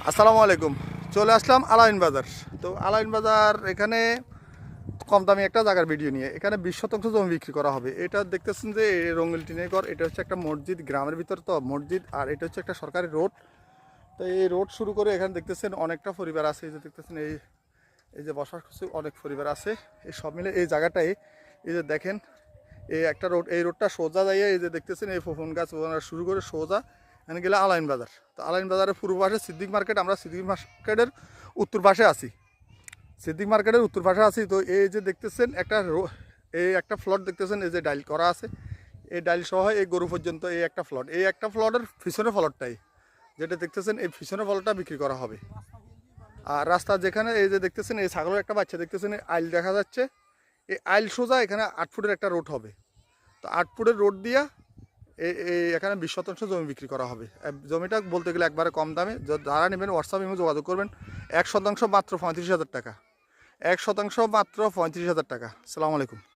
আসসালামু আলাইকুম। চলে আসলাম আলাইন বাজার। তো আলাইন বাজার এখানে কম দামি একটা জায়গার ভিডিও নিয়ে এখানে 20 শতাংশ জমি বিক্রি করা হবে। এটা দেখতেছেন যে এই রঙিল টিনের ঘর, এটা হচ্ছে একটা মসজিদ, গ্রামের ভিতর তো মসজিদ, আর এটা হচ্ছে একটা সরকারি রোড। তো এই রোড শুরু করে এখানে দেখতেছেন অনেকটা পরিবার আছে। এই যে দেখতেছেন এই এই যে বসার কিছু অনেক পরিবার আছে। এই সব মিলে এই জায়গাটায় এই যে দেখেন এই একটা রোড, এই রোডটা সোজা যাইয়ে এই যে দেখতেছেন এই ফোফন গাছ শুরু করে সোজা এখানে গেলে আলাইন বাজার। তো আলাইন বাজারের পূর্ব পাশে সিদ্দিক মার্কেট, আমরা সিদ্দিক মার্কেটের উত্তর পাশে আছি। সিদ্দিক মার্কেটের উত্তর পাশে আছি। তো এই যে দেখতেছেন এই একটা ফ্লট দেখতেছেন, এই যে ডাইল করা আছে, এই ডাইল সহ এই গরু পর্যন্ত এই একটা ফ্লট, এই একটা ফ্লটের পিছনে ফ্লটটাই যেটা দেখতেছেন এই পিছনে ফলটা বিক্রি করা হবে। আর রাস্তা যেখানে এই যে দেখতেছেন এই ছাগলের একটা বাচ্চা দেখতেছেন, এই আইল দেখা যাচ্ছে, এই আইল সোজা এখানে 8 ফুটের একটা রোড হবে। তো 8 ফুটের রোড দিয়া এই এখানে 20 শতাংশ জমি বিক্রি করা হবে। জমিটা বলতে গেলে একবারে কম দামে, যারা নেবেন হোয়াটসঅ্যাপ ইমো যোগাযোগ করবেন। 1 শতাংশ মাত্র 35,000 টাকা, 1 শতাংশ মাত্র 35,000 টাকা। আসসালামু আলাইকুম।